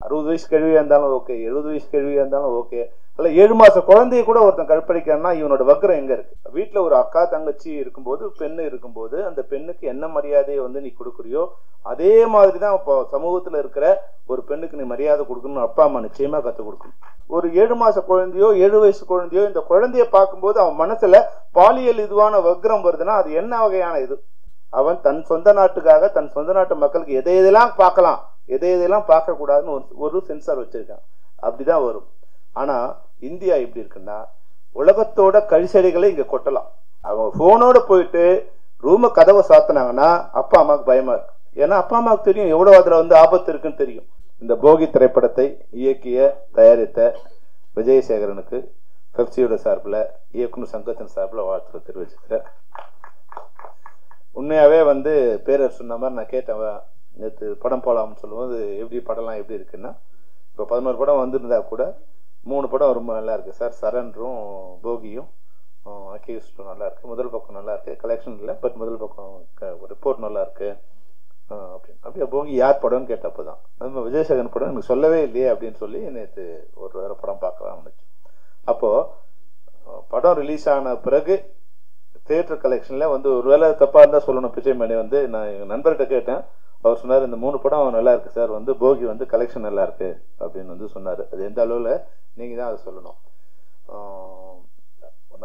60 வயசு கழுவியா இருந்தாலும் ஓகே, 70 வயசு கழுவியா இருந்தாலும் ஓகே. அல்ல 7 மாச குழந்தைய கூட ஒருத்தன் கற்பழிக்கிறான்னா இவனோட வக்ரம் எங்க இருக்கு? வீட்டுல ஒரு அக்கா தங்கச்சி இருக்கும்போது, பெண்ணு இருக்கும்போது அந்த பெண்ணுக்கு என்ன மரியாதையை வந்து நீ கொடுக்குறியோ அதே மாதிரிதான் இப்போ சமூகத்துல இருக்கிற ஒரு பெண்ணுக்கு நீ மரியாதை கொடுக்கணும்னு அப்பா அம்மா நிச்சயமா கத்துக் கொடுக்கணும். ஒரு 7 மாச குழந்தையோ 7 வயசு குழந்தையோ இந்த குழந்தைய பார்க்கும்போது அவன் மனசுல பாலியல் இதுவான வக்ரம் வருதுன்னா அது என்ன வகையான இது? அவன் தன் சொந்த நாட்டுக்காக, தன் சொந்த நாட்டு மக்களுக்கு எதையெல்லாம் பார்க்கலாம், எதையெல்லாம் பார்க்க கூடாதுன்னு ஒரு சென்சார் வச்சிருக்கான். அப்படிதான் வரும். ஆனா இந்தியா எப்படி இருக்குன்னா, உலகத்தோட கழிச்சடிகளை இங்க கொட்டலாம். அவங்க போனோட போயிட்டு ரூம கதவை சாத்தினாங்கன்னா அப்பா அம்மாவுக்கு பயமா இருக்கு. ஏன்னா அப்பா அம்மாவுக்கு தெரியும் எவ்வளவு அதுல வந்து ஆபத்து இருக்குன்னு தெரியும். இந்த போகி திரைப்படத்தை இயக்கிய தயாரித்த விஜயசேகரனுக்கு பெப்சியோட சார்பில், இயக்குனர் சங்கத்தின் சார்பில் வாழ்த்து தெரிவிச்சுக்கிறேன். உண்மையாவே வந்து பேரர் சொன்ன மாதிரி நான் கேட்டேன், நேற்று படம் போலாம்னு சொல்லும்போது எப்படி படம்லாம் எப்படி இருக்குன்னா, இப்போ 11 படம் வந்திருந்தா கூட 3 படம் ரொம்ப நல்லா இருக்கு சார். சரண்டரும் போகியும் அக்யூஸ்டும் நல்லா இருக்கு. முதல் பக்கம் நல்லா இருக்கு, கலெக்ஷன் இல்லை, பட் முதல் பக்கம் ரிப்போர்ட் நல்லா இருக்கு அப்படின்னு. அப்படியே போகி யார் படம்னு கேட்டப்பதான் நம்ம விஜயசேகரன் படம் எனக்கு சொல்லவே இல்லையே அப்படின்னு சொல்லி நேற்று ஒரு வேற படம் பார்க்கலாம் நினைச்சேன். அப்போ படம் ரிலீஸ் ஆன பிறகு தியேட்டர் கலெக்ஷன்ல வந்து ஒருவேளை தப்பா இருந்தா சொல்லணும், பிச்சைமணி வந்து நான் எங்க நண்பர்கிட்ட கேட்டேன். அவர் சொன்னார் இந்த 3 படம் நல்லா இருக்கு சார், வந்து போகி வந்து கலெக்ஷன் நல்லா இருக்கு அப்படின்னு வந்து சொன்னாரு. அது எந்த அளவுல நீங்க தான் அதை சொல்லணும்.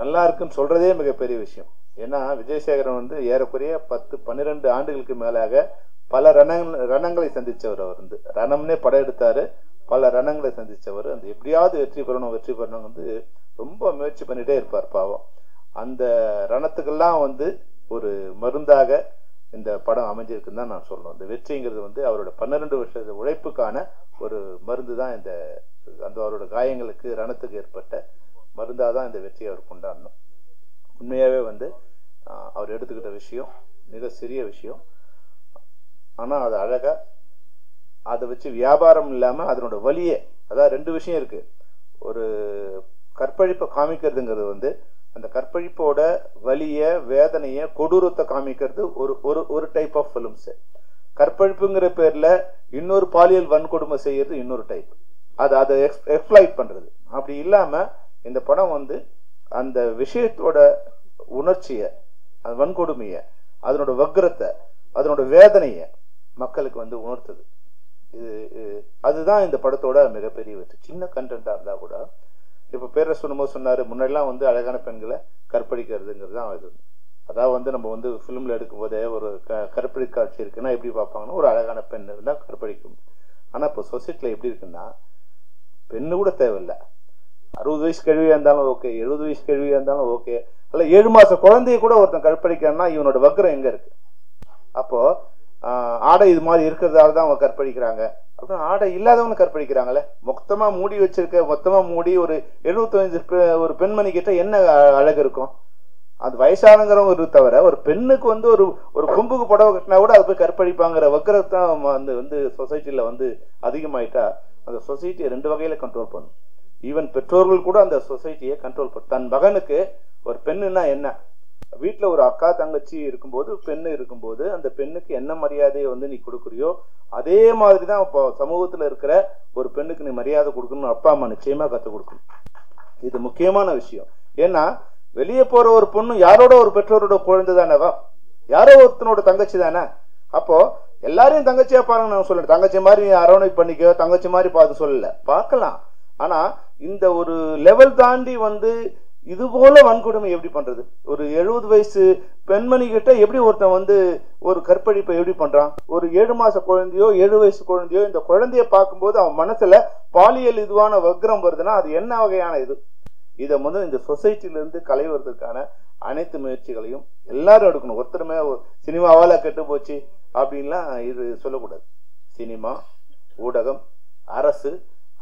நல்லா இருக்குன்னு சொல்றதே மிகப்பெரிய விஷயம். ஏன்னா விஜயசேகரன் வந்து ஏறக்குறைய 10-12 ஆண்டுகளுக்கு மேலாக பல ரணங்களை சந்திச்சவர். அவர் வந்து ரணம்னே படம் எடுத்தாரு, பல ரணங்களை சந்திச்சவர். அந்த எப்படியாவது வெற்றி பெறணும் வந்து ரொம்ப முயற்சி பண்ணிட்டே இருப்பார் பாவம். அந்த ரணத்துக்கெல்லாம் வந்து ஒரு மருந்தாக இந்த படம் அமைஞ்சிருக்குன்னு தான் நான் சொல்லணும். இந்த வெற்றிங்கிறது வந்து அவரோட 12 வருஷ உழைப்புக்கான ஒரு மருந்து தான். அந்த அவரோட காயங்களுக்கு, ரணத்துக்கு ஏற்பட்ட மருந்தாக தான் இந்த வெற்றியை அவர் கொண்டாடணும். உண்மையாவே வந்து அவர் எடுத்துக்கிட்ட விஷயம் மிக சிறிய விஷயம். ஆனா அது அழகா அதை வச்சு வியாபாரம் இல்லாம அதனோட வலியை, அதாவது 2 விஷயம் இருக்கு. ஒரு கற்பழிப்பை காமிக்கிறதுங்கிறது வந்து அந்த கற்பழிப்போட வலிய, வேதனைய, கொடூரத்தை காமிக்கிறது ஒரு டைப் ஆஃப் பிலிம்ஸ். கற்பழிப்புங்கிற பேர்ல இன்னொரு பாலியல் வன்கொடுமை செய்யறது இன்னொரு டைப். அதை எக்ஸ்ப்ளாய்ட் பண்றது. அப்படி இல்லாம இந்த படம் வந்து அந்த விஷயத்தோட உணர்ச்சிய, அந்த வன்கொடுமைய, அதனோட வக்ரத்தை, அதனோட வேதனைய மக்களுக்கு வந்து உணர்த்துது. அதுதான் இந்த படத்தோட மிகப்பெரிய வெற்றி. சின்ன கண்டென்ட்டா இருந்தா கூட, இப்ப பேர சொல்லும்போது சொன்னாரு, முன்னெல்லாம் வந்து அழகான பெண்களை கற்பழிக்கிறதுங்கிறது தான் இது. அதாவது வந்து நம்ம வந்து பிலிம்ல எடுக்கும் போதே ஒரு கற்பழி காட்சி இருக்குன்னா எப்படி பார்ப்பாங்கன்னா, ஒரு அழகான பெண் இருந்தா கற்பழிக்கும். ஆனா இப்போ சொசைட்டில எப்படி இருக்குன்னா, பெண்ணு கூட தேவையில்லை, 60 வயசு கழுவியா இருந்தாலும் ஓகே, 70 வயசு கழுவியா இருந்தாலும் ஓகே. அல்ல 7 மாச குழந்தைய கூட ஒருத்தன் கற்பழிக்கிறான்னா இவனோட வக்ரம் எங்க இருக்கு? அப்போ ஆடை இது மாதிரி இருக்கிறதால தான் அவங்க கற்பழிக்கிறாங்க. அப்புறம் ஆடை இல்லாதவங்க கற்பழிக்கிறாங்களே. மொத்தமா மூடி வச்சிருக்க, மொத்தமா மூடி ஒரு 75 ஒரு பெண்மணி கிட்ட என்ன அழகு இருக்கும்? அது வயசானங்கிறவங்க தவிர ஒரு பெண்ணுக்கு வந்து ஒரு கொம்புக்கு புடவை கட்டினா கூட அது போய் கற்பழிப்பாங்கிற வக்ரத்தான் வந்து சொசைட்டில வந்து அதிகமாயிட்டா அந்த சொசைட்டியை 2 வகையில கண்ட்ரோல் பண்ணும். ஈவன் பெற்றோர்கள் கூட அந்த சொசைட்டியை கண்ட்ரோல் பண்ணும். தன் மகனுக்கு ஒரு பெண்ணுன்னா என்ன, வீட்டுல ஒரு அக்கா தங்கச்சி இருக்கும்போது, பெண்ணு இருக்கும்போது அந்த பெண்ணுக்கு என்ன மரியாதையை வந்து நீ கொடுக்குறியோ அதே மாதிரிதான் இப்போ சமூகத்துல இருக்கிற ஒரு பெண்ணுக்கு நீ மரியாதை கொடுக்கணும்னு அப்பா அம்மா நிச்சயமா கத்துக் கொடுக்கணும். இது முக்கியமான விஷயம். ஏன்னா வெளியே போற ஒரு பொண்ணு யாரோட ஒரு பெற்றோரோட குழந்தை தானேவா, யாரோ ஒருத்தனோட தங்கச்சி தானே. அப்போ எல்லாரையும் தங்கச்சியா பாருங்க நான் சொல்லல, தங்கச்சி மாதிரி அரவணைப்பு பண்ணிக்க, தங்கச்சி மாதிரி பார்த்து சொல்லல, பார்க்கலாம். ஆனா இந்த ஒரு லெவல் தாண்டி வந்து இது போல வன்கொடுமை எப்படி பண்றது? ஒரு 70 வயசு பெண்மணி கிட்ட எப்படி ஒருத்தன் வந்து ஒரு கற்பழிப்பை எப்படி பண்றான்? ஒரு 7 மாச குழந்தையோ 7 வயசு குழந்தையோ இந்த குழந்தைய பார்க்கும்போது அவன் மனசுல பாலியல் இதுவான வக்ரம் வருதுன்னா அது என்ன வகையான இது? இதை வந்து இந்த சொசைட்டில இருந்து களைவதற்கான அனைத்து முயற்சிகளையும் எல்லாரும் எடுக்கணும். ஒருத்தருமே சினிமாவால கெட்டு போச்சு அப்படின்லாம் இது சொல்லக்கூடாது. சினிமா, ஊடகம், அரசு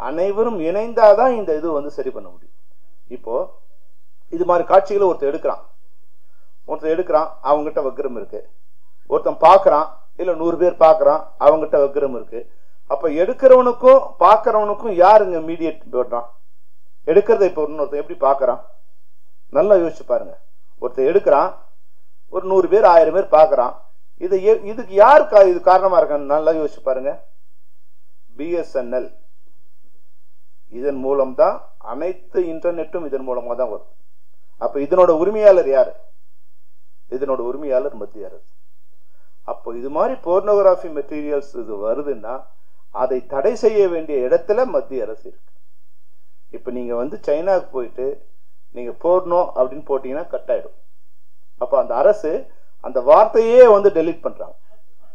அனைவரும் இணைந்தாதான் இந்த இது வந்து சரி பண்ண முடியும். இப்போ இது மாதிரி காட்சிகளை ஒருத்தர் எடுக்கிறான், அவங்ககிட்ட வக்ரம் இருக்கு. ஒருத்தன் பாக்குறான், இல்ல 100 பேர் பாக்குறான், அவங்ககிட்ட வக்ரம் இருக்கு. அப்ப எடுக்கிறவனுக்கும் பாக்குறவனுக்கும் யாருங்க மீடியேட் போடுறான்? எடுக்கிறத இப்ப ஒருத்தன் எப்படி பாக்குறான்? நல்லா யோசிச்சு பாருங்க. ஒருத்தர் எடுக்கிறான், ஒரு 100 பேர் 1000 பேர் பாக்குறான். இதுக்கு யார் இது காரணமா இருக்கான்னு நல்லா யோசிச்சு பாருங்க. BSNL இதன் மூலம்தான் அனைத்து இன்டர்நெட்டும் இதன் மூலமா தான் வரும். அப்ப இதனோட உரிமையாளர் யாரு? இதனோட உரிமையாளர் மத்திய அரசு. அப்போ இது மாதிரி போர்னோகிராஃபி மெட்டீரியல்ஸ் இது வருதுன்னா அதை தடை செய்ய வேண்டிய இடத்துல மத்திய அரசு இருக்கு. இப்ப நீங்க வந்து சைனாவுக்கு போயிட்டு நீங்க போர்னோ அப்படின்னு போட்டீங்கன்னா கட் ஆயிடும். அப்ப அந்த அரசு அந்த வார்த்தையே வந்து டெலீட் பண்றாங்க.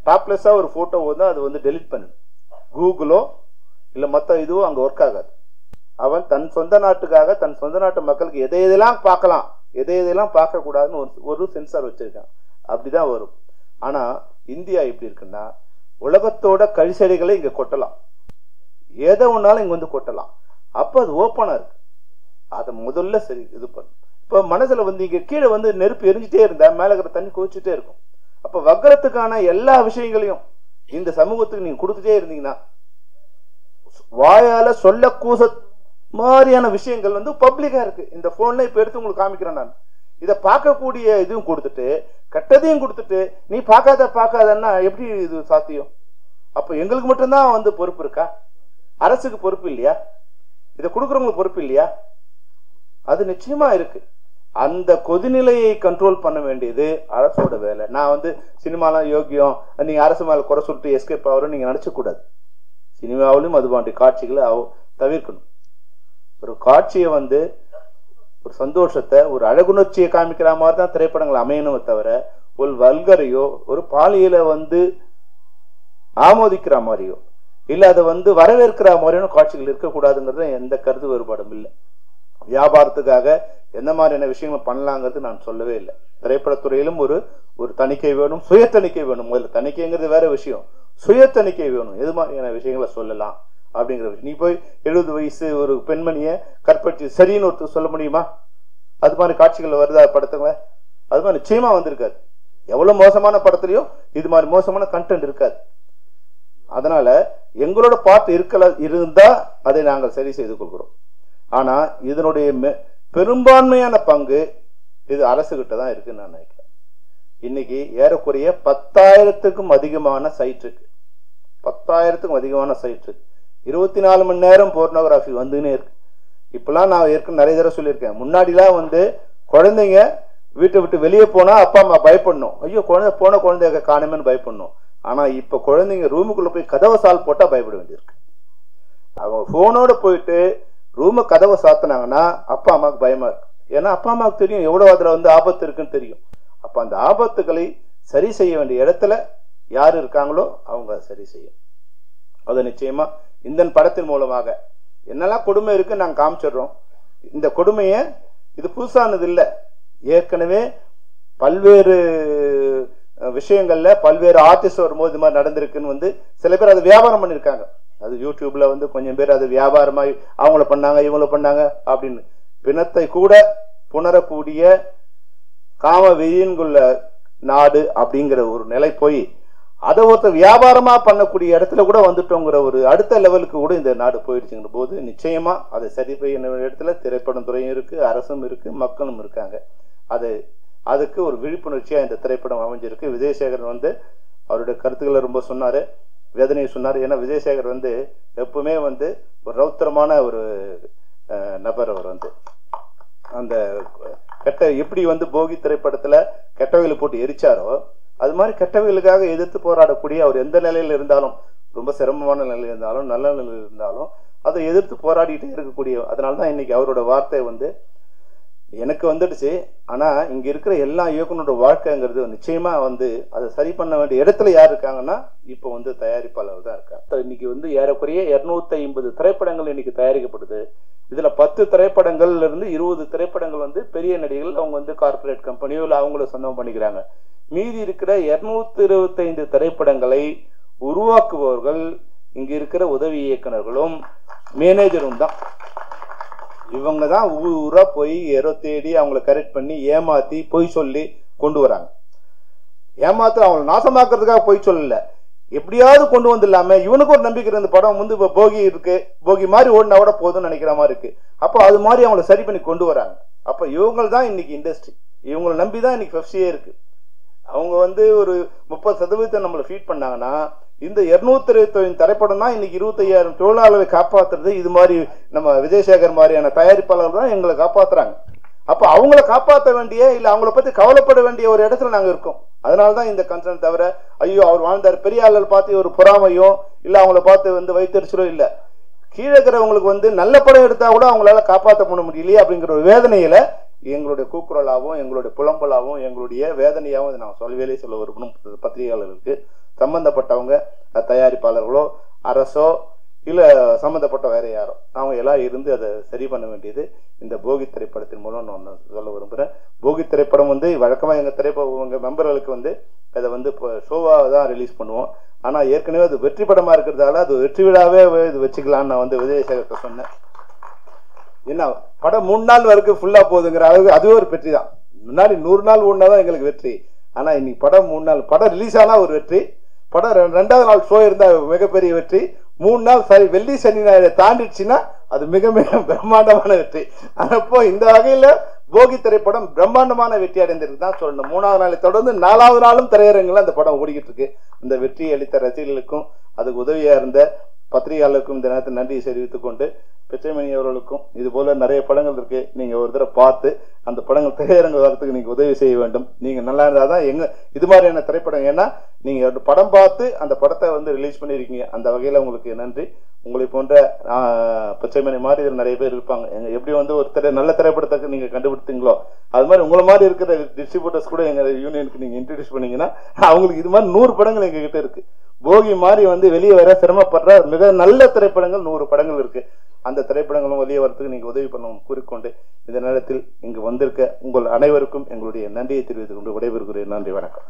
டாப்லெஸ்ஸா ஒரு போட்டோ வந்து அது வந்து டெலீட் பண்ணணும். கூகுளோ இல்ல மத்த இதுவோ அங்க ஒர்க் ஆகாது. அவன் தன் சொந்த நாட்டுக்காக தன் சொந்த நாட்டு மக்களுக்கு எதை எதெல்லாம் பார்க்கலாம் எதை எதெல்லாம் பார்க்க கூடாதுன்னு ஒரு சென்சார் வச்சிருக்கான். அப்படிதான் வரும். ஆனா இந்தியா எப்படி இருக்குன்னா உலகத்தோட கழிச்செடிகளை இங்க கொட்டலாம், எதை ஒன்னாலும் இங்க வந்து கொட்டலாம். அப்ப அது ஓப்பனா இருக்கு. அதை முதல்ல சரி இது பண்ணும். இப்ப மனசுல வந்து இங்க கீழே வந்து நெருப்பு எரிஞ்சிட்டே இருந்தா மேல இருக்கிற தண்ணி கொதிச்சுட்டே இருக்கும். அப்ப வக்கரத்துக்கான எல்லா விஷயங்களையும் இந்த சமூகத்துக்கு நீங்க கொடுத்துட்டே இருந்தீங்கன்னா வாயால சொல்ல கூச மாதிரியான விஷயங்கள் வந்து பப்ளிக்கா இருக்கு. இந்த போன்ல இப்ப எடுத்து உங்களுக்கு காமிக்கிறேன். நான் இதை பார்க்கக்கூடிய இதுவும் கொடுத்துட்டு கெட்டதையும் கொடுத்துட்டு நீ பார்க்காதன்னா எப்படி இது சாத்தியம்? அப்ப எங்களுக்கு மட்டும்தான் வந்து பொறுப்பு இருக்கா? அரசுக்கு பொறுப்பு இல்லையா? இதை கொடுக்குறவங்களுக்கு பொறுப்பு இல்லையா? அது நிச்சயமா இருக்கு. அந்த கொதிநிலையை கண்ட்ரோல் பண்ண வேண்டியது அரசோட வேலை. நான் வந்து சினிமாலாம் யோக்கியம், நீங்க அரசு மேல குறை சொல்லிட்டு எஸ்கேப் ஆகிறோம் நீங்க நினைச்ச கூடாது. சினிமாவிலும் அது போன்ற காட்சிகளை தவிர்க்கணும். ஒரு காட்சியை வந்து ஒரு சந்தோஷத்தை ஒரு அழகுணர்ச்சியை காமிக்கிற மாதிரி தான் திரைப்படங்கள் அமையணுமே தவிர ஒரு வல்கரையோ ஒரு பாலியலை வந்து ஆமோதிக்கிற மாதிரியோ இல்ல அதை வந்து வரவேற்கிற மாதிரியான காட்சிகள் இருக்கக்கூடாதுங்கிறது எந்த கருத்து வேறுபாடும் இல்லை. வியாபாரத்துக்காக எந்த மாதிரியான விஷயங்கள் பண்ணலாங்கிறது நான் சொல்லவே இல்லை. திரைப்படத்துறையிலும் ஒரு தணிக்கை வேணும், சுய தணிக்கை வேணும். முதல்ல தணிக்கைங்கிறது வேற விஷயம், சுய தணிக்கை வேணும். எது மாதிரியான விஷயங்களை சொல்லலாம் அப்படிங்கிற விஷயம். நீ போய் 70 வயசு ஒரு பெண்மணிய கற்பழிச்சு சரின்னு ஒருத்தர் சொல்ல முடியுமா? அது மாதிரி காட்சிகள் வருதா படத்துங்கள? அது மாதிரி நிச்சயமா வந்திருக்காது. எவ்வளவு மோசமான படத்துலயும் இது மாதிரி மோசமான கண்டென்ட் இருக்காது. அதனால எங்களோட பார்ட் இருந்தா அதை நாங்கள் சரி செய்து கொள்கிறோம். ஆனா இதனுடைய பெரும்பான்மையான பங்கு இது அரசு கிட்ட தான் இருக்குன்னு நான் நினைக்கிறேன். இன்னைக்கு ஏறக்குறைய 10,000க்கும் அதிகமான சைட் இருக்கு. 10,000க்கும் அதிகமான சைட் இருக்கு. 24 மணி நேரம் போர்னோகிராஃபி வந்துன்னே இருக்கு. இப்பெல்லாம் நான் ஏற்கனவே நிறைய தடவை சொல்லியிருக்கேன். முன்னாடிலாம் வந்து குழந்தைங்க வீட்டை விட்டு வெளியே போனா அப்பா அம்மா பயப்படணும். ஐயோ குழந்தைய காணுமேன்னு பயப்படணும். ஆனா இப்ப குழந்தைங்க ரூமுக்குள்ள போய் கதவை சால் போட்டா பயப்பட வேண்டியிருக்கு. அவங்க போனோட போயிட்டு ரூம கதவை சாத்தினாங்கன்னா அப்பா அம்மாவுக்கு பயமா இருக்கு. ஏன்னா அப்பா அம்மாவுக்கு தெரியும் எவ்வளவு அதுல வந்து ஆபத்து இருக்குன்னு தெரியும். அப்ப அந்த ஆபத்துகளை சரி செய்ய வேண்டிய இடத்துல யாரு இருக்காங்களோ அவங்க சரி செய்யும். அது நிச்சயமா இந்த படத்தின் மூலமாக என்னெல்லாம் கொடுமை இருக்கு நாங்க காமிச்சிடுறோம். இந்த கொடுமைய இது புதுசானது இல்லை. ஏற்கனவே பல்வேறு விஷயங்கள்ல பல்வேறு ஆர்டிஸ்ட் வரும்போது இது மாதிரி நடந்திருக்குன்னு வந்து சில பேர் அதை வியாபாரம் பண்ணிருக்காங்க. அது யூடியூப்ல வந்து கொஞ்சம் பேர் அது வியாபாரமாய் அவங்கள பண்ணாங்க இவங்கள பண்ணாங்க அப்படின்னு பிணத்தை கூட புணரக்கூடிய காம வெயின்குள்ள நாடு அப்படிங்கிற ஒரு நிலை போய் அதை ஒருத்தர் வியாபாரமா பண்ணக்கூடிய இடத்துல கூட வந்துட்டோங்கிற ஒரு அடுத்த லெவலுக்கு கூட இந்த நாடு போயிடுச்சுங்கிற போது நிச்சயமா அதை சரி செய்ய இடத்துல திரைப்படம் துறையும் இருக்கு, அரசும் இருக்கு, மக்களும் இருக்காங்க. அதுக்கு ஒரு விழிப்புணர்ச்சியா இந்த திரைப்படம் அமைஞ்சிருக்கு. விஜயசேகரன் வந்து அவருடைய கருத்துக்களை ரொம்ப சொன்னாரு, வேதனையை சொன்னார். ஏன்னா விஜயசேகர் வந்து எப்பவுமே வந்து ஒரு ரௌத்திரமான ஒரு நபர். அவர் வந்து அந்த எப்படி வந்து போகி திரைப்படத்துல கெட்டவைகளை போட்டு எரிச்சாரோ அது மாதிரி கெட்டவைகளுக்காக எதிர்த்து போராடக்கூடிய அவர் எந்த நிலையில இருந்தாலும், ரொம்ப சிரமமான நிலையில் இருந்தாலும் நல்ல நிலையில் இருந்தாலும் அதை எதிர்த்து போராடிட்டே இருக்கக்கூடிய. அதனாலதான் இன்னைக்கு அவரோட வார்த்தை வந்து எனக்கு வந்துடுச்சு. ஆனா இங்க இருக்கிற எல்லா இயக்குனரோட வாழ்க்கைங்கிறது நிச்சயமா வந்து அதை சரி பண்ண வேண்டிய இடத்துல யார் இருக்காங்கன்னா இப்ப வந்து தயாரிப்பாளர் தான் இருக்காங்க. இன்னைக்கு வந்து ஏறக்குறைய 250 திரைப்படங்கள் இன்னைக்கு தயாரிக்கப்படுது. இதுல 10 திரைப்படங்கள்ல இருந்து 20 திரைப்படங்கள் வந்து பெரிய நடிகர்கள் அவங்க வந்து கார்பரேட் கம்பெனியோ இல்ல அவங்கள சொந்தம் பண்ணிக்கிறாங்க. மீதி இருக்கிற 225 திரைப்படங்களை உருவாக்குபவர்கள் இங்க இருக்கிற உதவி இயக்குனர்களும் மேனேஜரும் தான். இவங்க தான் ஊரா போய் யாரோ தேடி அவங்கள கரெக்ட் பண்ணி ஏமாத்தி பொய் சொல்லி கொண்டு வராங்க. ஏமாத்து அவங்களை நாசமாக்குறதுக்காக பொய் சொல்லல, எப்படியாவது கொண்டு வந்துடலாம இவனுக்கு ஒரு நம்பிக்கை. இந்த படம் வந்து இப்ப போகி இருக்கு, போகி மாதிரி ஓடினா கூட போதும்னு நினைக்கிற மாதிரி இருக்கு. அப்போ அது மாதிரி அவங்களை சரி பண்ணி கொண்டு வராங்க. அப்ப இவங்க தான் இன்னைக்கு இண்டஸ்ட்ரி, இவங்களை நம்பிதான் இன்னைக்கு பெப்சியே இருக்கு. அவங்க வந்து ஒரு 30% நம்மளை ஃபீட் பண்ணாங்கன்னா இந்த 229 திரைப்படம் தான் இன்னைக்கு 25,000 தொழிலாளர்களை காப்பாத்துறது. இது மாதிரி நம்ம விஜயசேகர் மாதிரியான தயாரிப்பாளர்கள் தான் எங்களை காப்பாத்துறாங்க. அப்ப அவங்கள காப்பாற்ற வேண்டிய இல்ல அவங்கள பத்தி கவலைப்பட வேண்டிய ஒரு இடத்துல நாங்க இருக்கோம். அதனாலதான் இந்த கன்சர்ன் தவிர ஐயோ அவர் வாழ்ந்தார் பெரிய ஆளுகள் பார்த்து ஒரு பொறாமையோ இல்ல அவங்கள பார்த்து வைத்தறிச்சலோ இல்ல. கீழே இருக்கிறவங்களுக்கு நல்ல படம் எடுத்தா கூட அவங்களால காப்பாற்ற பண்ண முடியலையே அப்படிங்கிற ஒரு வேதனையில எங்களுடைய கூக்குரலாகவும் எங்களுடைய புலம்பலாகவும் எங்களுடைய வேதனையாகவும் நாங்கள் சொல்லவே சொல்ல விரும்பணும். பத்திரிகையாளர்களுக்கு சம்பந்தப்பட்டவங்க தயாரிப்பாளர்களோ அரசோ இல்ல சம்பந்தப்பட்ட வேற யாரோ அவங்க எல்லாம் இருந்து அதை சரி பண்ண வேண்டியது இந்த போகி திரைப்படத்தின் மூலம் நான் சொல்ல விரும்புறேன். போகி திரைப்படம் வழக்கமா எங்க மெம்பர்களுக்கு அதை ஷோவா தான் ரிலீஸ் பண்ணுவோம். ஆனா ஏற்கனவே அது வெற்றி படமா இருக்கிறதால அது வெற்றி விழாவே இது வச்சுக்கலான்னு நான் விஜயசேகர்கிட்ட சொன்னேன். என்ன படம் 3 நாள் வரைக்கும் ஃபுல்லா போகுதுங்கிற அளவுக்கு அதுவே ஒரு வெற்றி தான். முன்னாடி 100 நாள் ஓடினாதான் எங்களுக்கு வெற்றி. ஆனா இன்னைக்கு படம் 3 நாள் படம் ரிலீஸ் ஆனா ஒரு வெற்றி, படம் 2வது நாள் ஷோ இருந்தா மிகப்பெரிய வெற்றி, 3 நாள் சரி வெள்ளி சனி ஞாயிறு தாண்டிடுச்சுன்னா அது மிக மிக பிரம்மாண்டமான வெற்றி. அப்போ இந்த வகையில போகி திரைப்படம் பிரம்மாண்டமான வெற்றி அடைந்திருக்கு தான் சொல்லணும். 3வது நாளை தொடர்ந்து 4வது நாளும் திரையரங்குல அந்த படம் ஓடிக்கிட்டு இருக்கு. இந்த வெற்றி அளித்த ரசிகர்களுக்கும் அதுக்கு உதவியா இருந்த பத்திரிகையாளருக்கும் இந்த நேரத்தில் நன்றி தெரிவித்துக் கொண்டு பிச்சைமணி அவர்களுக்கும் இது போல நிறைய படங்கள் இருக்கு, நீங்க ஒரு தடவை பார்த்து அந்த படங்கள் திரையரங்கு வரத்துக்கு நீங்க உதவி செய்ய வேண்டும். நீங்க நல்லா இருந்தாதான் எங்க இது மாதிரியான திரைப்படம், ஏன்னா நீங்க படம் பார்த்து அந்த படத்தை ரிலீஸ் பண்ணிருக்கீங்க. அந்த வகையில உங்களுக்கு நன்றி. உங்களை போன்ற பச்சைமணி மாதிரி இதில் நிறைய பேர் இருப்பாங்க. எப்படி ஒரு நல்ல திரைப்படத்துக்கு நீங்க கண்டுபிடித்தீங்களோ அது மாதிரி உங்களை மாதிரி இருக்கிற டிஸ்ட்ரிபியூட்டர்ஸ் கூட எங்க யூனியனுக்கு நீங்க இன்ட்ரடியூஸ் பண்ணீங்கன்னா அவங்களுக்கு இது மாதிரி 100 படங்கள் எங்க கிட்ட இருக்கு. போகி மாதிரி வெளியே வர சிரமப்படுற மிக நல்ல திரைப்படங்கள் 100 படங்கள் இருக்கு. அந்த திரைப்படங்களும் வெளியே வரத்துக்கு நீங்க உதவி பண்ணணும் கூறிக்கொண்டு இந்த நேரத்தில் இங்கு வந்திருக்க உங்கள் அனைவருக்கும் எங்களுடைய நன்றியை தெரிவித்துக் கொண்டு விடைபெறுகிறேன். நன்றி, வணக்கம்.